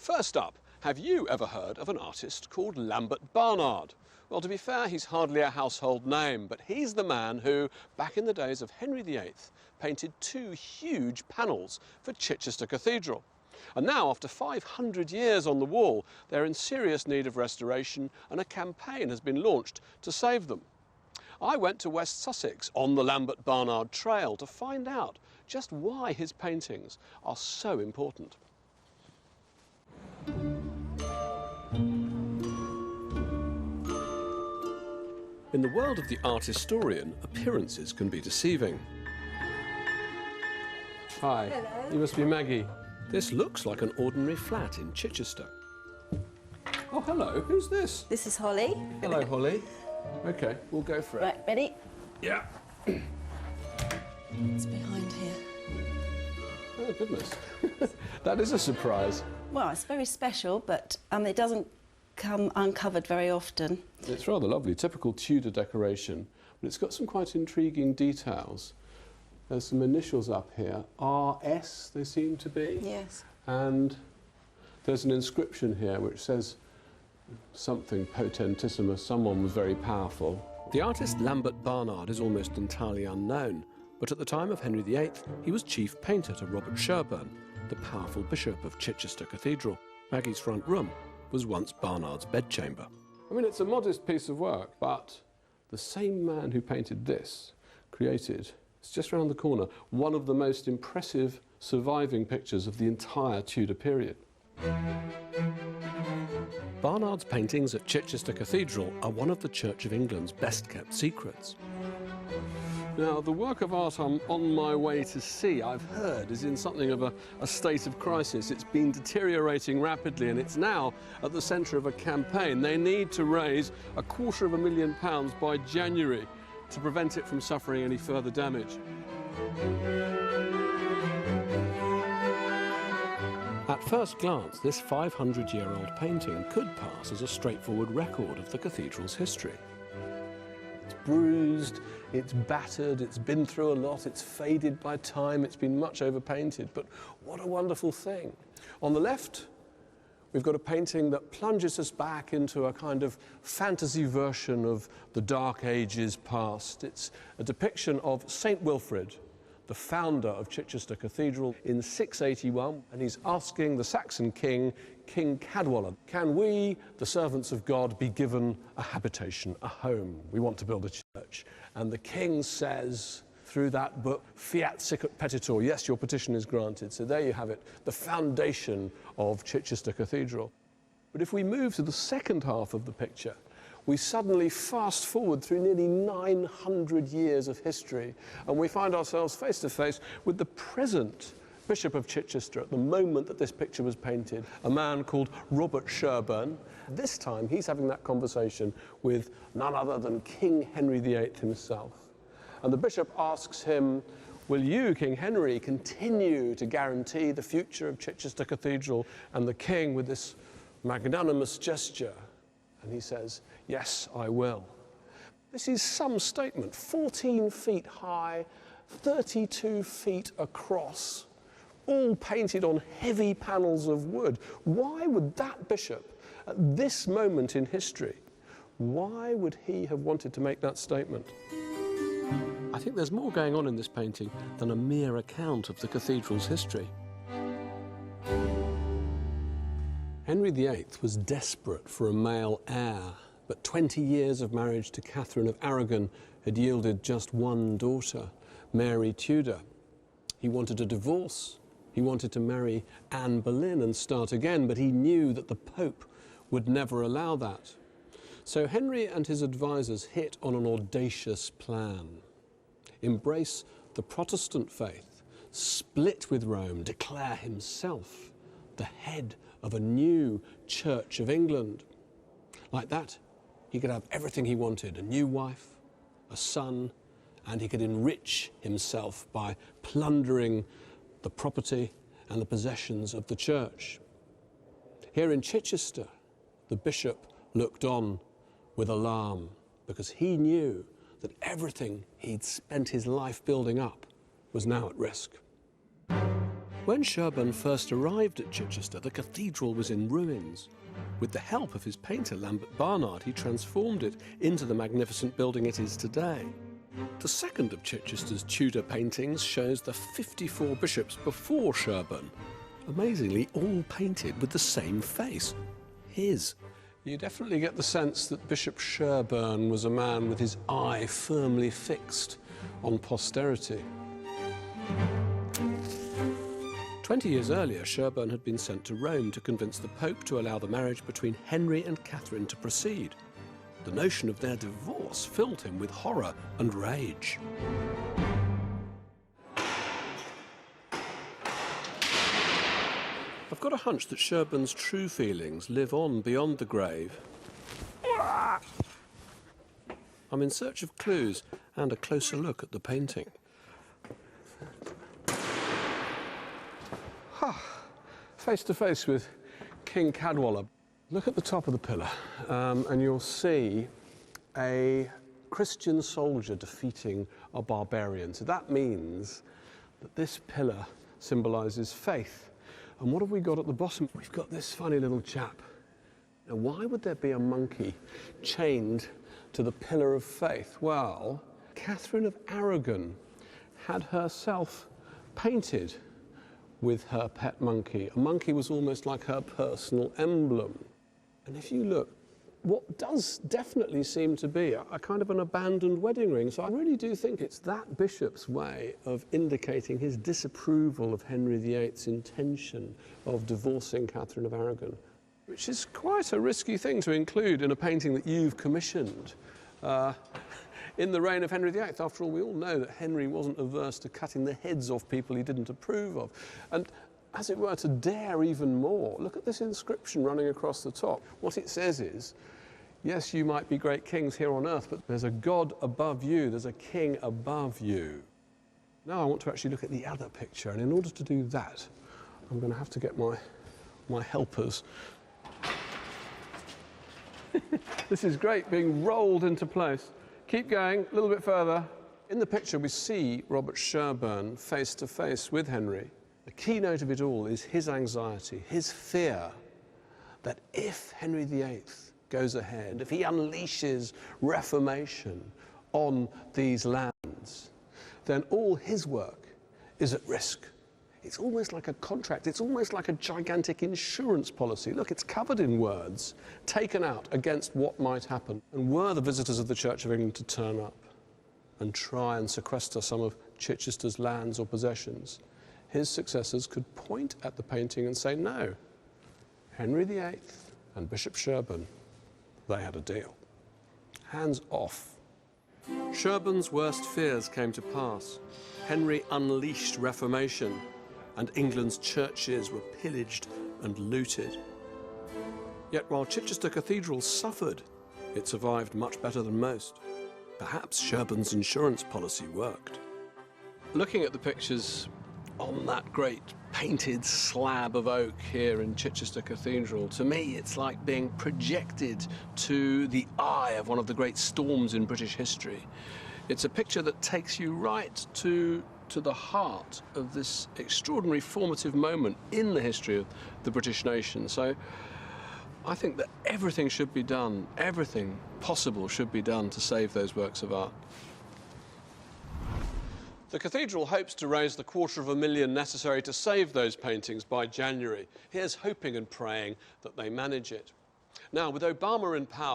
First up, have you ever heard of an artist called Lambert Barnard? Well, to be fair, he's hardly a household name, but he's the man who, back in the days of Henry VIII, painted two huge panels for Chichester Cathedral. And now, after 500 years on the wall, they're in serious need of restoration, and a campaign has been launched to save them. I went to West Sussex on the Lambert Barnard Trail to find out just why his paintings are so important. In the world of the art historian, appearances can be deceiving. Hi. Hello. You must be Maggie. This looks like an ordinary flat in Chichester. Oh, hello. Who's this? This is Holly. Hello, Holly. OK, we'll go for it. Right, ready? Yeah. It's behind here. Oh, goodness. That is a surprise. Well, it's very special, but it doesn't come uncovered very often. It's rather lovely, typical Tudor decoration, but it's got some quite intriguing details. There's some initials up here, RS they seem to be. Yes. And there's an inscription here which says something potentissimus, someone was very powerful. The artist Lambert Barnard is almost entirely unknown, but at the time of Henry VIII, he was chief painter to Robert Sherburn, the powerful bishop of Chichester Cathedral. Maggie's front room was once Barnard's bedchamber. I mean, it's a modest piece of work, but the same man who painted this created, it's just round the corner, one of the most impressive surviving pictures of the entire Tudor period. Barnard's paintings at Chichester Cathedral are one of the Church of England's best-kept secrets. Now, the work of art I'm on my way to see, I've heard, is in something of a state of crisis. It's been deteriorating rapidly, and it's now at the centre of a campaign. They need to raise £250,000 by January to prevent it from suffering any further damage. At first glance, this 500-year-old painting could pass as a straightforward record of the cathedral's history. It's bruised, it's battered, it's been through a lot, it's faded by time, it's been much overpainted, but what a wonderful thing. On the left, we've got a painting that plunges us back into a kind of fantasy version of the Dark Ages past. It's a depiction of St. Wilfrid, the founder of Chichester Cathedral, in 681, and he's asking the Saxon king, King Cadwalla, can we, the servants of God, be given a habitation, a home? We want to build a church. And the king says, through that book, fiat sicut petitor, yes, your petition is granted. So there you have it, the foundation of Chichester Cathedral. But if we move to the second half of the picture, we suddenly fast forward through nearly 900 years of history, and we find ourselves face to face with the present Bishop of Chichester at the moment that this picture was painted, a man called Robert Sherburn. This time he's having that conversation with none other than King Henry VIII himself. And the bishop asks him, will you, King Henry, continue to guarantee the future of Chichester Cathedral? And the king, with this magnanimous gesture, and he says, yes, I will. This is some statement, 14 feet high, 32 feet across, all painted on heavy panels of wood. Why would that bishop, at this moment in history, why would he have wanted to make that statement? I think there's more going on in this painting than a mere account of the cathedral's history. Henry VIII was desperate for a male heir, but 20 years of marriage to Catherine of Aragon had yielded just one daughter, Mary Tudor. He wanted a divorce. He wanted to marry Anne Boleyn and start again, but he knew that the Pope would never allow that. So Henry and his advisors hit on an audacious plan. Embrace the Protestant faith, split with Rome, declare himself the head of a new Church of England. Like that, he could have everything he wanted, a new wife, a son, and he could enrich himself by plundering the property and the possessions of the church. Here in Chichester, the bishop looked on with alarm because he knew that everything he'd spent his life building up was now at risk. When Sherburn first arrived at Chichester, the cathedral was in ruins. With the help of his painter Lambert Barnard, he transformed it into the magnificent building it is today. The second of Chichester's Tudor paintings shows the 54 bishops before Sherburn, amazingly all painted with the same face, his. You definitely get the sense that Bishop Sherburn was a man with his eye firmly fixed on posterity. 20 years earlier, Sherburn had been sent to Rome to convince the Pope to allow the marriage between Henry and Catherine to proceed. The notion of their divorce filled him with horror and rage. I've got a hunch that Sherburn's true feelings live on beyond the grave. I'm in search of clues and a closer look at the painting. Face to face with King Cadwallader. Look at the top of the pillar and you'll see a Christian soldier defeating a barbarian. So that means that this pillar symbolises faith. And what have we got at the bottom? We've got this funny little chap. Now, why would there be a monkey chained to the pillar of faith? Well, Catherine of Aragon had herself painted with her pet monkey. A monkey was almost like her personal emblem. And if you look, what does definitely seem to be a kind of an abandoned wedding ring. So I really do think it's that bishop's way of indicating his disapproval of Henry VIII's intention of divorcing Catherine of Aragon, which is quite a risky thing to include in a painting that you've commissioned in the reign of Henry VIII. After all, we all know that Henry wasn't averse to cutting the heads off people he didn't approve of. And as it were, to dare even more, look at this inscription running across the top. What it says is, yes, you might be great kings here on earth, but there's a God above you, there's a king above you. Now I want to actually look at the other picture, and in order to do that, I'm going to have to get my helpers. This is great, being rolled into place. Keep going, a little bit further. In the picture, we see Robert Sherburn face to face with Henry. The keynote of it all is his anxiety, his fear that if Henry VIII goes ahead, if he unleashes reformation on these lands, then all his work is at risk. It's almost like a contract. It's almost like a gigantic insurance policy. Look, it's covered in words, taken out against what might happen. And were the visitors of the Church of England to turn up and try and sequester some of Chichester's lands or possessions, his successors could point at the painting and say, no, Henry VIII and Bishop Sherburn, they had a deal. Hands off. Sherburn's worst fears came to pass. Henry unleashed reformation, and England's churches were pillaged and looted. Yet while Chichester Cathedral suffered, it survived much better than most. Perhaps Sherburn's insurance policy worked. Looking at the pictures on that great painted slab of oak here in Chichester Cathedral, to me it's like being projected to the eye of one of the great storms in British history. It's a picture that takes you right to the heart of this extraordinary formative moment in the history of the British nation. So I think that everything should be done, everything possible should be done to save those works of art. The cathedral hopes to raise the $250,000 necessary to save those paintings by January. Here's hoping and praying that they manage it. Now, with Obama in power,